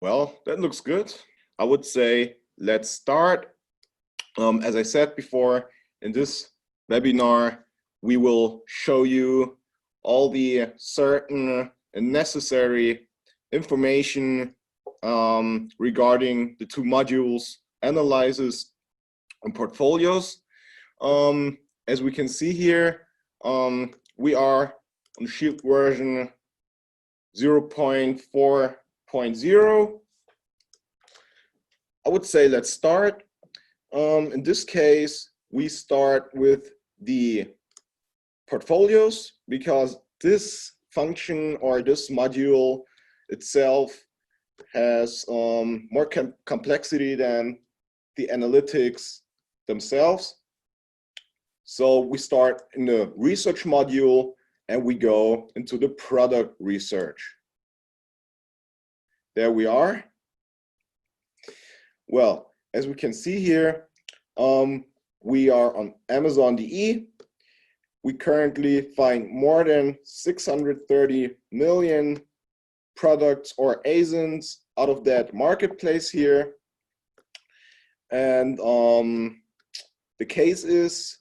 Well, that looks good. I would say let's start. As I said before, in this webinar, we will show you all the certain and necessary information regarding the two modules, analyzes and portfolios. As we can see here, we are on Shield version 0.4.0. I would say let's start. In this case, we start with the portfolios because this function or this module itself has more complexity than the analytics themselves. So we start in the research module and we go into the product research. There we are. Well, as we can see here, we are on Amazon.de. We currently find more than 630 million products or ASINs out of that marketplace here. And the case is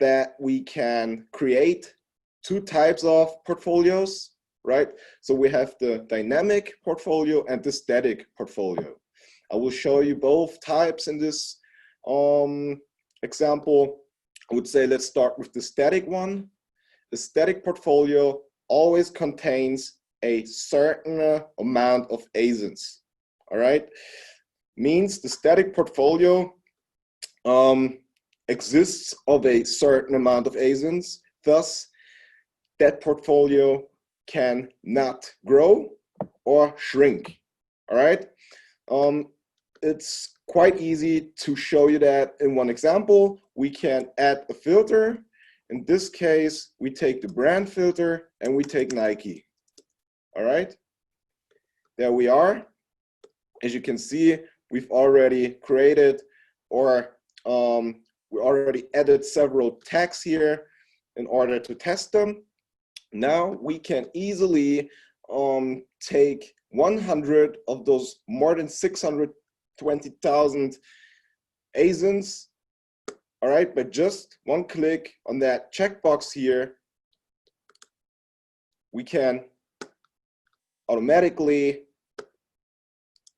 that we can create two types of portfolios, right? So we have the dynamic portfolio and the static portfolio. I will show you both types in this example. I would say let's start with the static one. The static portfolio always contains a certain amount of ASINs, all right? Means the static portfolio exists of a certain amount of ASINs, thus that portfolio can not grow or shrink, all right? It's quite easy to show you that in one example. We can add a filter. In this case, we take the brand filter and we take Nike, all right? There we are. As you can see, we've already created or we already added several tags here in order to test them. Now we can easily take 100 of those more than 620,000 ASINs, all right, by just one click on that checkbox here. We can automatically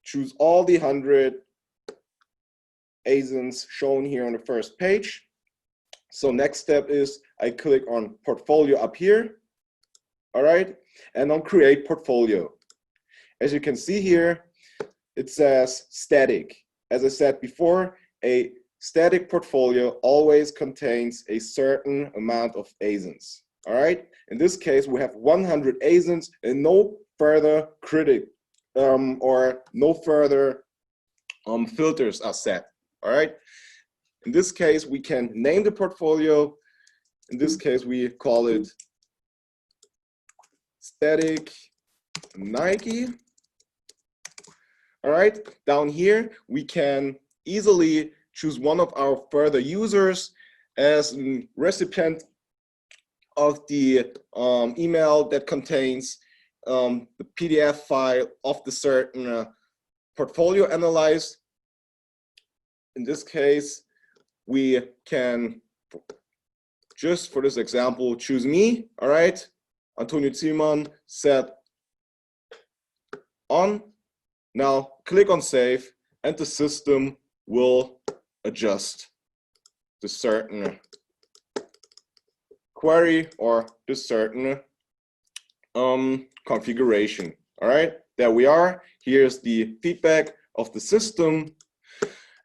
choose all the 100 ASINs shown here on the first page. So next step is I click on portfolio up here, all right, and on create portfolio. As you can see here, it says static. As I said before, a static portfolio always contains a certain amount of ASINs, all right? In this case, we have 100 ASINs and no further or no further filters are set, all right? In this case, we can name the portfolio. In this case, we call it static Nike. All right, down here, we can easily choose one of our further users as a recipient of the email that contains the PDF file of the certain portfolio analyzed. In this case, we can, just for this example, choose me, all right? Antonio Zielmann, set on. Now click on save and the system will adjust the certain query or the certain configuration. All right, there we are. Here's the feedback of the system.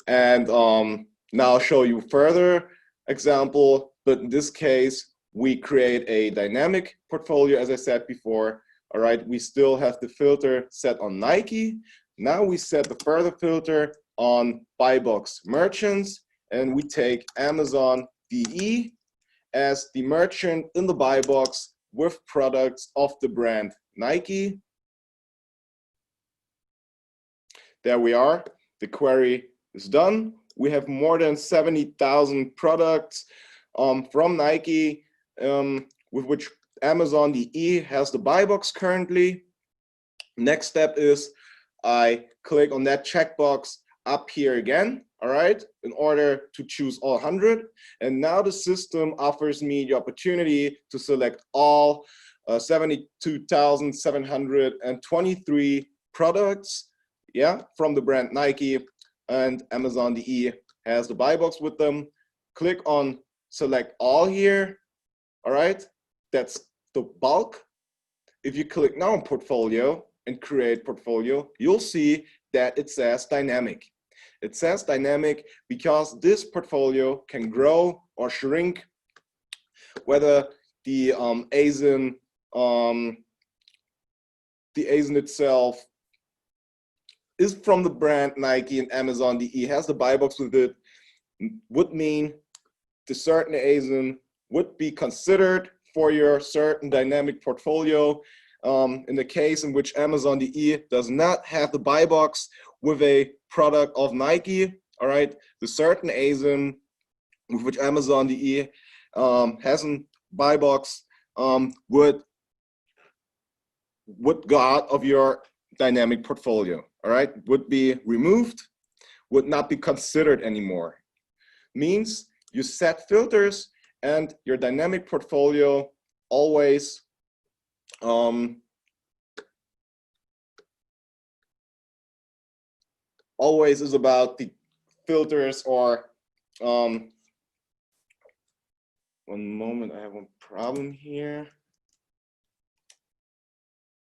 And now I'll show you further example, but in this case, we create a dynamic portfolio, as I said before. All right, we still have the filter set on Nike. Now we set the further filter on buy box merchants, and we take Amazon.de as the merchant in the buy box with products of the brand Nike. There we are. The query is done. We have more than 70,000 products from Nike with which Amazon.de has the buy box currently. Next step is I click on that checkbox up here again, all right, in order to choose all 100. And now the system offers me the opportunity to select all 72,723 products, yeah, from the brand Nike, and Amazon.de has the buy box with them. Click on select all here, all right, that's the bulk. If you click now on portfolio and create portfolio, you'll see that it says dynamic. It says dynamic because this portfolio can grow or shrink, whether the ASIN itself is from the brand Nike and Amazon.de has the buy box with it, would mean the certain ASIN would be considered for your certain dynamic portfolio. In the case in which Amazon.de does not have the buy box with a product of Nike, all right, the certain ASIN with which Amazon.de has a buy box would go out of your dynamic portfolio, all right, would be removed, would not be considered anymore. Means you set filters and your dynamic portfolio always is about the filters or one moment, I have one problem here.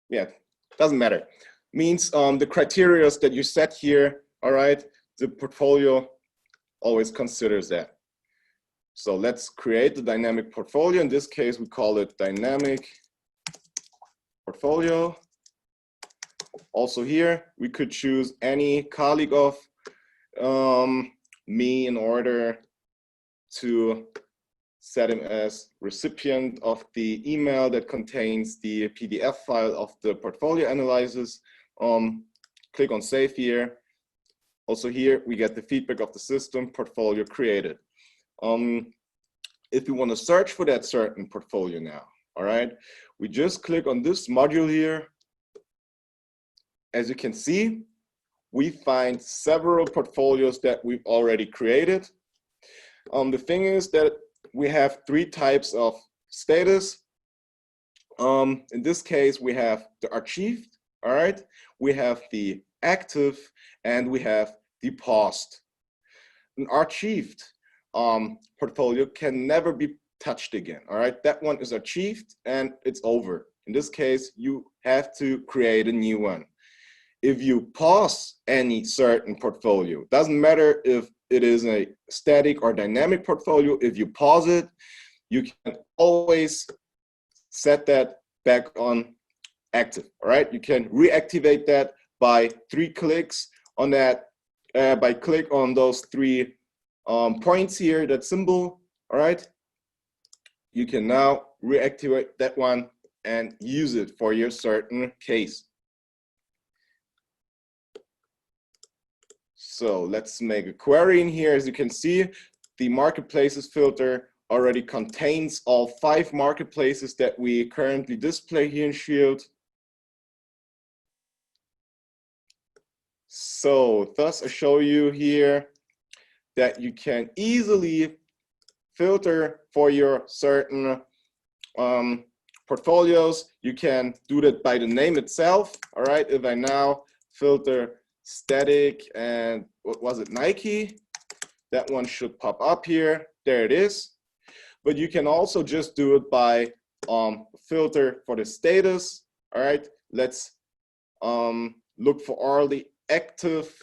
Yeah, doesn't matter. Means the criteria that you set here, all right, the portfolio always considers that. So let's create the dynamic portfolio. In this case, we call it dynamic portfolio. Also here, we could choose any colleague of me in order to set him as recipient of the email that contains the PDF file of the portfolio analysis. Click on save here. Also here, we get the feedback of the system, portfolio created. If we want to search for that certain portfolio now, all right, we just click on this module here. As you can see, we find several portfolios that we've already created. The thing is that we have 3 types of status. In this case, we have the archived, all right, we have the active, and we have the paused. An archived portfolio can never be touched again, all right? That one is archived and it's over. In this case, you have to create a new one. If you pause any certain portfolio, doesn't matter if it is a static or dynamic portfolio, if you pause it, you can always set that back on active, all right? You can reactivate that by 3 clicks on that, by click on those 3 points here, that symbol, all right? You can now reactivate that one and use it for your certain case. So let's make a query in here. As you can see, the marketplaces filter already contains all 5 marketplaces that we currently display here in Shield. So thus I show you here that you can easily filter for your certain portfolios. You can do that by the name itself. All right, if I now filter static and what was it, Nike, that one should pop up here. There it is. But you can also just do it by filter for the status. All right, let's look for all the active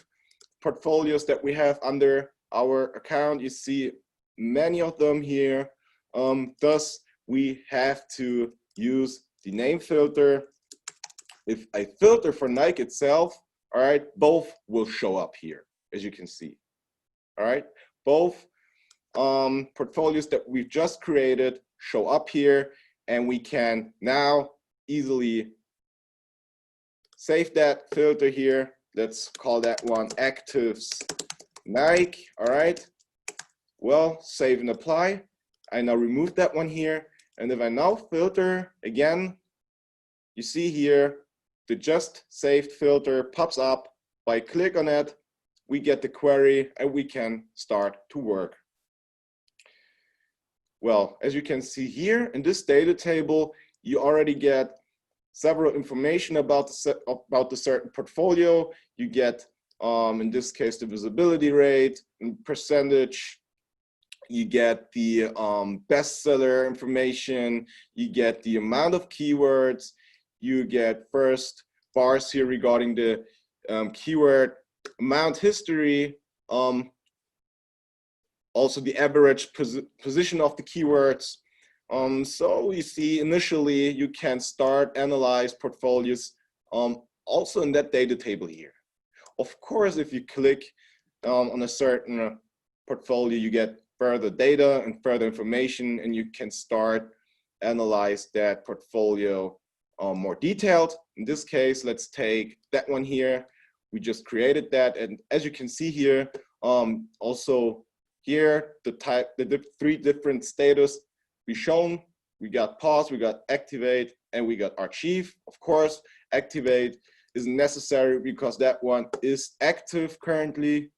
portfolios that we have under our account. You see many of them here. Thus, we have to use the name filter. If I filter for Nike itself, all right, both will show up here, as you can see. All right, both portfolios that we've just created show up here, and we can now easily save that filter here. Let's call that one Actives Nike. All right, well, save and apply. I now remove that one here, and if I now filter again, you see here the just saved filter pops up. By click on it, we get the query and we can start to work. Well, as you can see here in this data table, you already get several information about the certain portfolio. You get, in this case, the visibility rate and percentage. You get the bestseller information. You get the amount of keywords. You get first bars here regarding the keyword amount history. Also the average position of the keywords. So you see initially you can start analyze portfolios also in that data table here. Of course, if you click on a certain portfolio, you get further data and further information, and you can start analyze that portfolio more detailed. In this case, let's take that one here. We just created that, and as you can see here, also here the three different status we shown. We got pause, we got activate, and we got archive. Of course, activate is necessary because that one is active currently.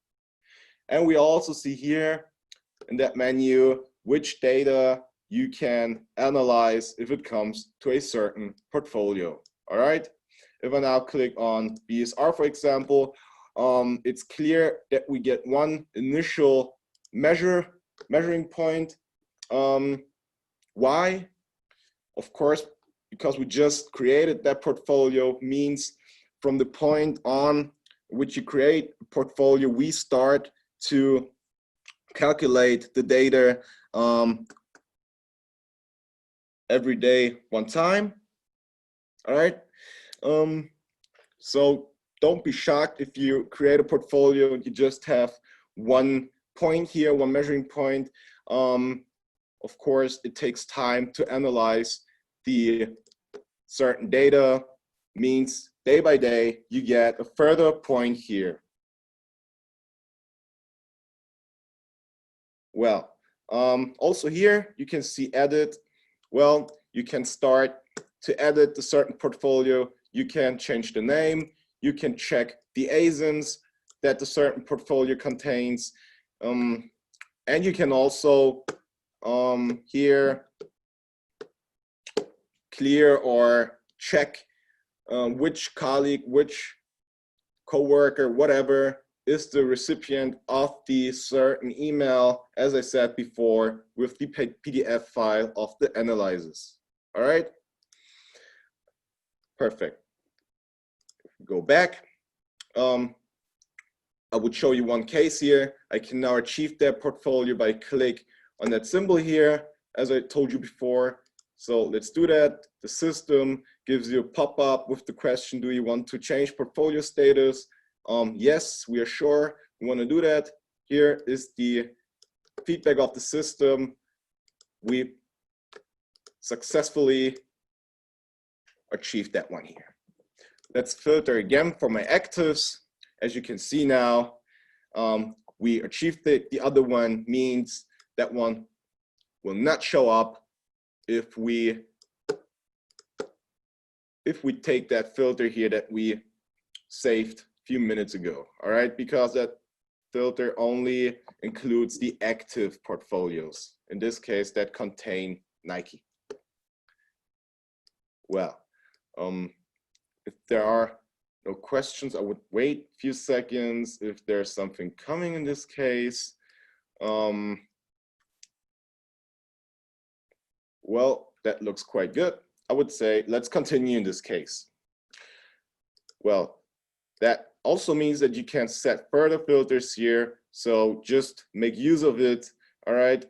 And we also see here in that menu which data you can analyze if it comes to a certain portfolio. All right. If I now click on BSR, for example, it's clear that we get one initial measuring point. Why? Of course, because we just created that portfolio, means from the point on which you create a portfolio, we start to calculate the data every day one time. All right. So don't be shocked if you create a portfolio and you just have one point here, one measuring point. Of course, it takes time to analyze the certain data, means day by day, you get a further point here. Well, also here, you can see edit. Well, you can start to edit the certain portfolio. You can change the name. You can check the ASINs that the certain portfolio contains. And you can also here clear or check which colleague, which coworker, whatever, is the recipient of the certain email, as I said before, with the PDF file of the analyses. All right. Perfect. Go back. I would show you one case here. I can now achieve that portfolio by click on that symbol here, as I told you before. So let's do that. The system gives you a pop-up with the question, do you want to change portfolio status? Yes, we are sure we want to do that. Here is the feedback of the system. We successfully achieved that one here. Let's filter again for my actives. As you can see now, we achieved it. The other one means that one will not show up if we take that filter here that we saved a few minutes ago. All right, because that filter only includes the active portfolios. In this case, that contain Nike. Well, if there are no questions, I would wait a few seconds if there's something coming in this case. Well, that looks quite good. I would say let's continue in this case. Well, that also means that you can set further filters here. So just make use of it, all right?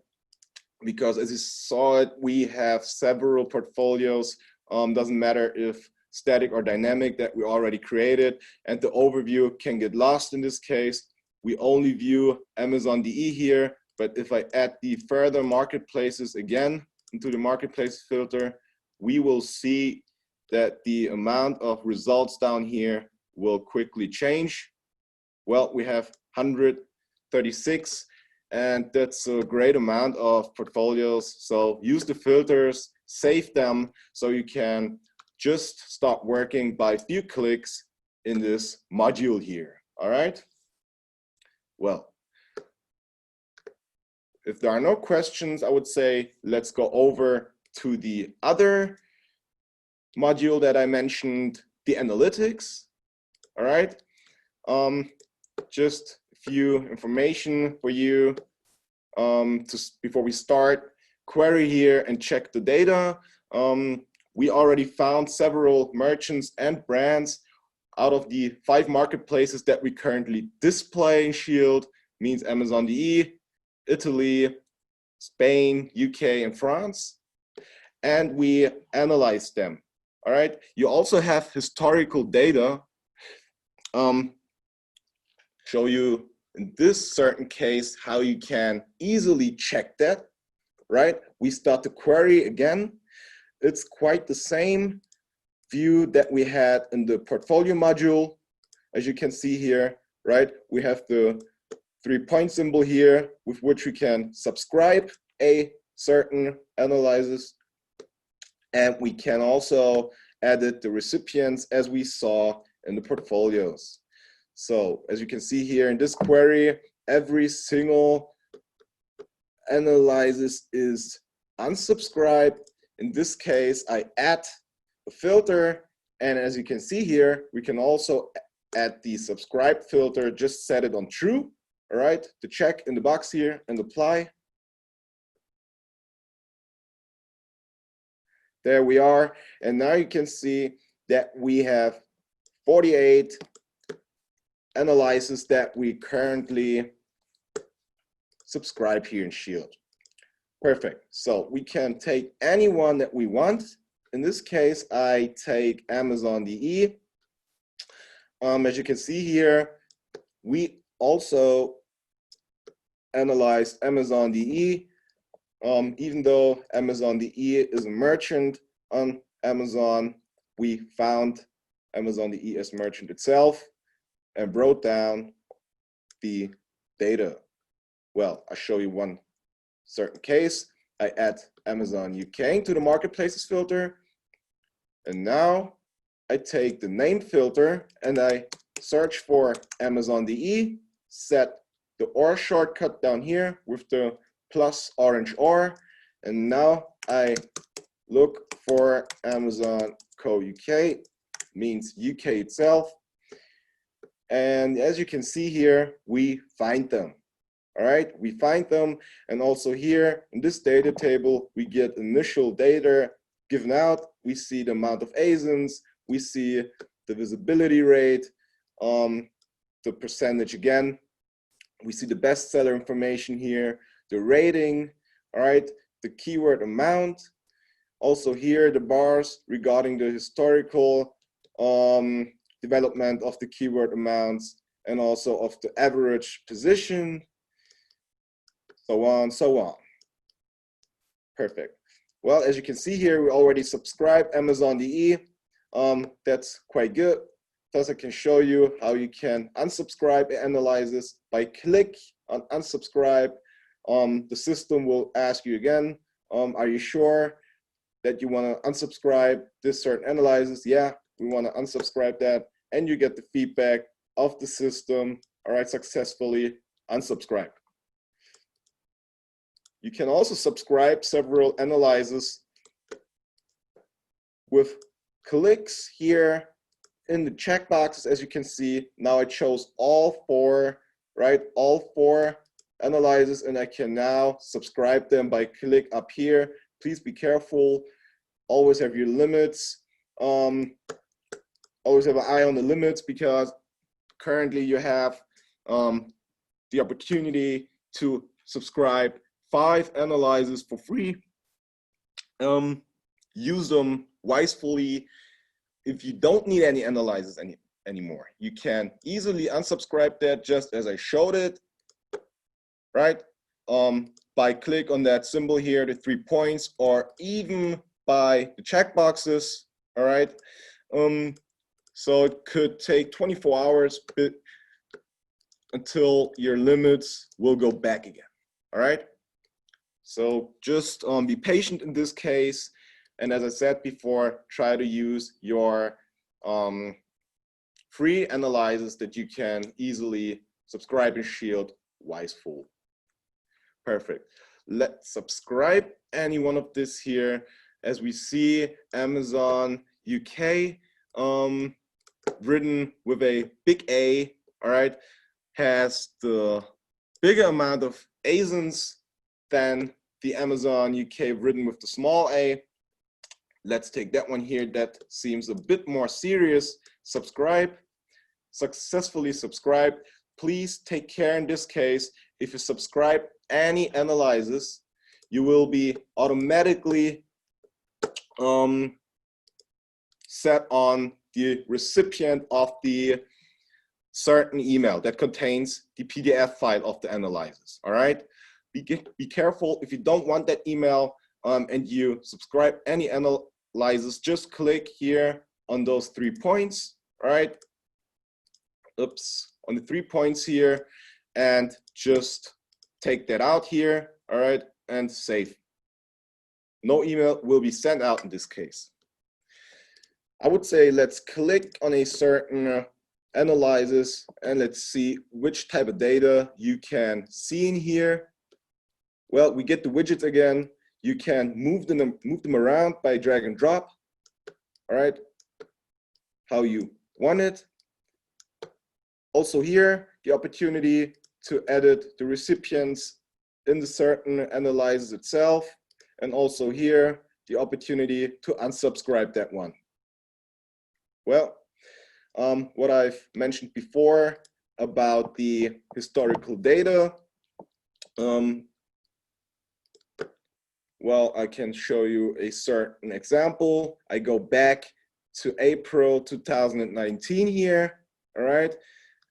Because as you saw it, we have several portfolios. Doesn't matter if static or dynamic that we already created, and the overview can get lost in this case. We only view Amazon DE here, but if I add the further marketplaces again into the marketplace filter, we will see that the amount of results down here will quickly change. Well, we have 136, and that's a great amount of portfolios. So use the filters, save them, so you can just start working by a few clicks in this module here. All right. Well, if there are no questions, I would say let's go over to the other module that I mentioned, the analytics. All right. Just a few information for you before we start. Query here and check the data. We already found several merchants and brands out of the 5 marketplaces that we currently display in Shield, means Amazon.de, Italy, Spain, UK, and France. And we analyze them. All right. You also have historical data. Show you in this certain case how you can easily check that. Right. We start the query again. It's quite the same view that we had in the portfolio module. As you can see here, right, we have the 3-point symbol here with which we can subscribe a certain analysis. And we can also edit the recipients as we saw in the portfolios. So as you can see here in this query, every single analysis is unsubscribed. In this case, I add a filter, and as you can see here, we can also add the subscribe filter, just set it on true, all right, to check in the box here and apply. There we are, and now you can see that we have 48 analyses that we currently subscribe here in Shield. Perfect. So we can take any one that we want. In this case, I take Amazon.de. As you can see here, we also analyzed Amazon.de. Even though Amazon.de is a merchant on Amazon, we found Amazon.de as merchant itself and wrote down the data. Well, I'll show you one certain case. I add Amazon UK to the marketplaces filter, and now I take the name filter and I search for Amazon.de, set the OR shortcut down here with the plus orange OR, and now I look for Amazon Co UK, means UK itself, and as you can see here, we find them. All right, we find them, and also here in this data table, we get initial data given out. We see the amount of ASINs, we see the visibility rate, the percentage again. We see the bestseller information here, the rating, all right, the keyword amount. Also here, the bars regarding the historical development of the keyword amounts and also of the average position. So on, so on. Perfect. Well, as you can see here, we already subscribed Amazon.de. That's quite good. Plus, I can show you how you can unsubscribe Analyses by click on unsubscribe. The system will ask you again, are you sure that you want to unsubscribe this certain Analyses? Yeah, we want to unsubscribe that. And you get the feedback of the system. All right, successfully unsubscribed. You can also subscribe several Analyses with clicks here in the checkboxes. As you can see, now I chose all 4, right? All 4 Analyses, and I can now subscribe them by click up here. Please be careful. Always have your limits. Always have an eye on the limits, because currently you have the opportunity to subscribe 5 Analyses for free. Use them wisely. If you don't need any Analyses anymore, you can easily unsubscribe that, just as I showed it, right? By click on that symbol here, the 3 points, or even by the checkboxes, all right? So it could take 24 hours until your limits will go back again, all right? So just be patient in this case. And as I said before, try to use your free analyses that you can easily subscribe in Shield Wiseful. Perfect. Let's subscribe any one of this here. As we see, Amazon UK, written with a big A, all right, has the bigger amount of ASINs than the Amazon UK written with the small a. Let's take that one here. That seems a bit more serious. Subscribe. Successfully subscribed. Please take care in this case. If you subscribe any analyses, you will be automatically set on the recipient of the certain email that contains the PDF file of the analyses. All right. Be careful if you don't want that email and you subscribe any analyses. Just click here on those 3 points. All right. Oops, on the 3 points here, and just take that out here. All right, and save. No email will be sent out in this case. I would say let's click on a certain analysis and let's see which type of data you can see in here. Well, we get the widgets again. You can move them around by drag and drop. All right, how you want it. Also here, the opportunity to edit the recipients in the certain analysis itself. And also here, the opportunity to unsubscribe that one. Well, what I've mentioned before about the historical data, well, I can show you a certain example. I go back to April 2019 here, all right?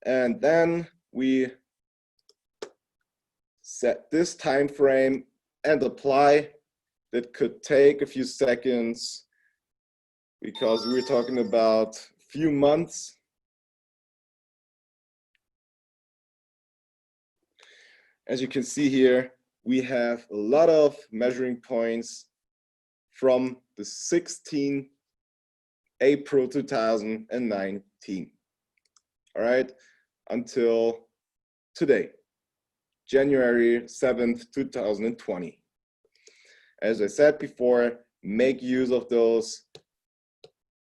And then we set this time frame and apply. That could take a few seconds because we're talking about a few months. As you can see here, we have a lot of measuring points from the 16th April 2019. All right, until today, January 7th, 2020. As I said before, make use of those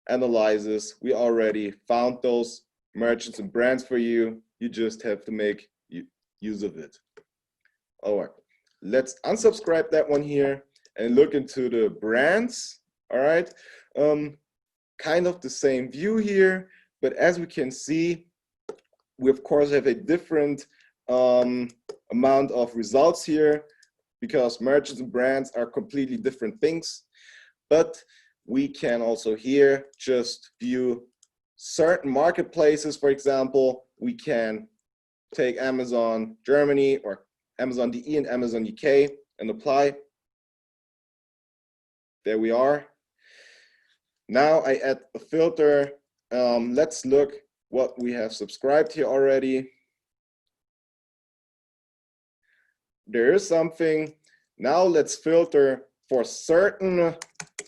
analyses. We already found those merchants and brands for you. You just have to make use of it. All right, let's unsubscribe that one here and look into the brands. All right, kind of the same view here, but as we can see, we of course have a different amount of results here because merchants and brands are completely different things. But we can also here just view certain marketplaces. For example, we can take Amazon Germany or Amazon DE and Amazon UK and apply. There we are. Now I add a filter. Let's look what we have subscribed here already. There is something. Now let's filter for certain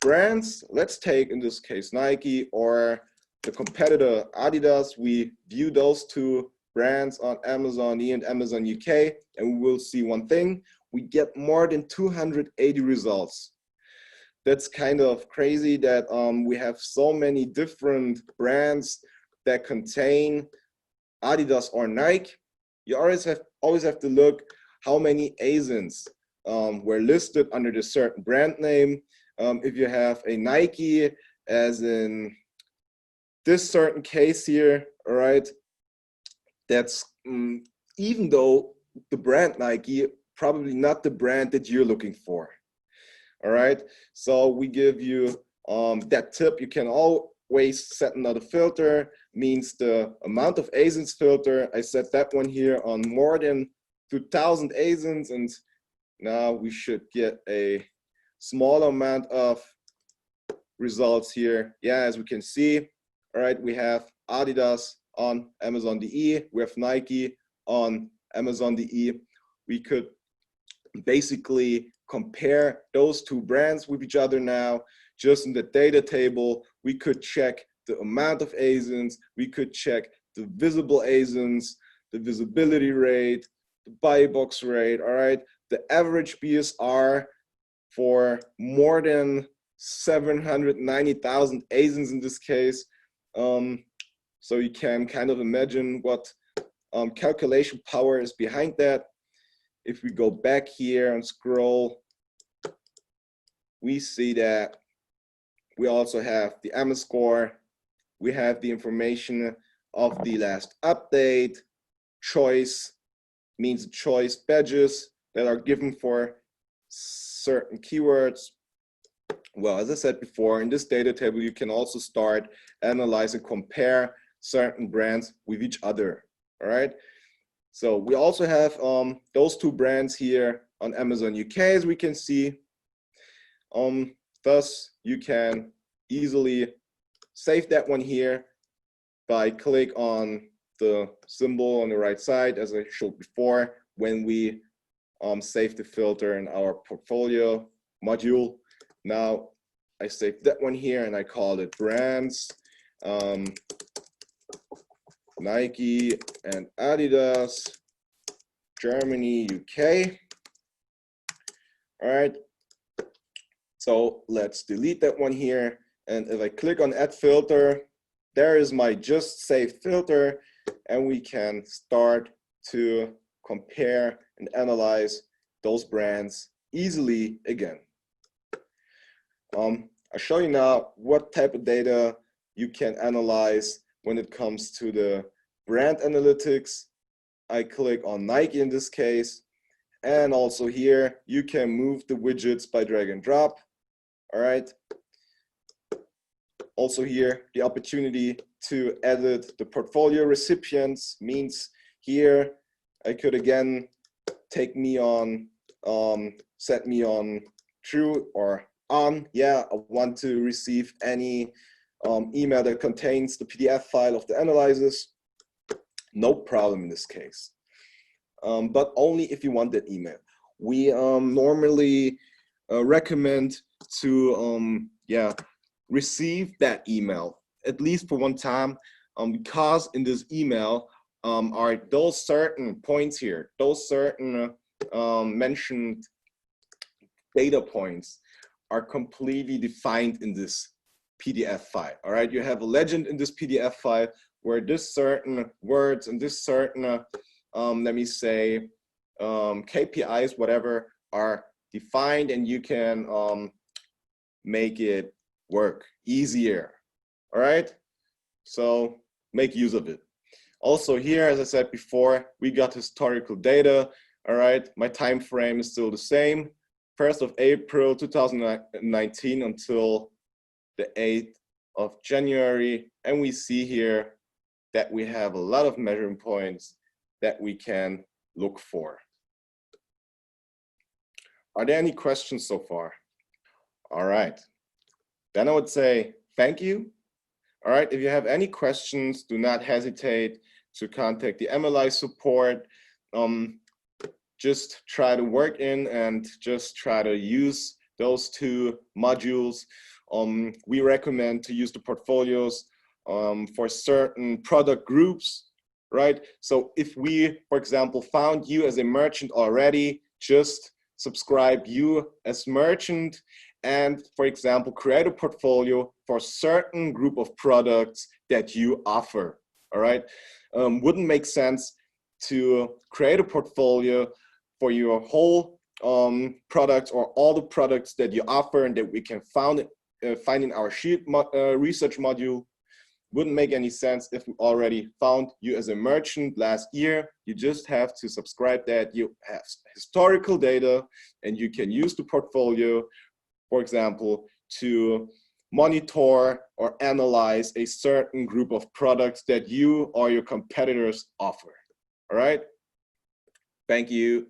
brands. Let's take, in this case, Nike or the competitor Adidas. We view those two brands on Amazon E and Amazon UK, and we will see one thing. We get more than 280 results. That's kind of crazy that we have so many different brands that contain Adidas or Nike. You always have to look how many ASINs were listed under the certain brand name. If you have a Nike, as in this certain case here, all right, that's even though the brand Nike, probably not the brand that you're looking for. All right, so we give you that tip. You can always set another filter, means the amount of ASINs filter. I set that one here on more than 2,000 ASINs, and now we should get a small amount of results here. Yeah, as we can see, all right, we have Adidas on Amazon DE, we have Nike on Amazon DE. We could basically compare those two brands with each other now. Just in the data table, we could check the amount of ASINs, we could check the visible ASINs, the visibility rate, the buy box rate, all right? The average BSR for more than 790,000 ASINs in this case. So you can kind of imagine what calculation power is behind that. If we go back here and scroll, we see that we also have the AMA score. We have the information of the last update. Choice means choice badges that are given for certain keywords. Well, as I said before, in this data table, you can also start analyze and compare certain brands with each other, all right? So we also have those two brands here on Amazon UK, as we can see. Thus, you can easily save that one here by click on the symbol on the right side, as I showed before, when we save the filter in our portfolio module. Now, I saved that one here and I called it brands, Nike and Adidas, Germany, UK. All right. So let's delete that one here. And if I click on add filter, there is my just saved filter, and we can start to compare and analyze those brands easily again. I'll show you now what type of data you can analyze when it comes to the brand analytics. I click on Nike in this case, and also here you can move the widgets by drag and drop. All right. Also here, the opportunity to edit the portfolio recipients means here I could again take me on, set me on true or on. Yeah, I want to receive any email that contains the PDF file of the analyses. No problem in this case, but only if you want that email. We normally recommend to receive that email at least for one time, because in this email are those certain points here, those certain mentioned data points are completely defined in this PDF file. All right, you have a legend in this PDF file where this certain words and this certain, let me say, KPIs, whatever, are defined, and you can make it work easier. All right, so make use of it. Also here, as I said before, we got historical data. All right, my time frame is still the same, 1st of April 2019 until the 8th of January, and we see here that we have a lot of measuring points that we can look for. Are there any questions so far? All right, then I would say thank you. All right, if you have any questions, do not hesitate to contact the AMALYZE support. Just try to work in and just try to use those two modules. We recommend to use the portfolios for certain product groups, right? So if we, for example, found you as a merchant already, just subscribe you as merchant and, for example, create a portfolio for a certain group of products that you offer, all right? Wouldn't make sense to create a portfolio for your whole products or all the products that you offer and that we can find in our research module. Wouldn't make any sense if we already found you as a merchant last year. You just have to subscribe that you have historical data and you can use the portfolio, for example, to monitor or analyze a certain group of products that you or your competitors offer. All right? Thank you.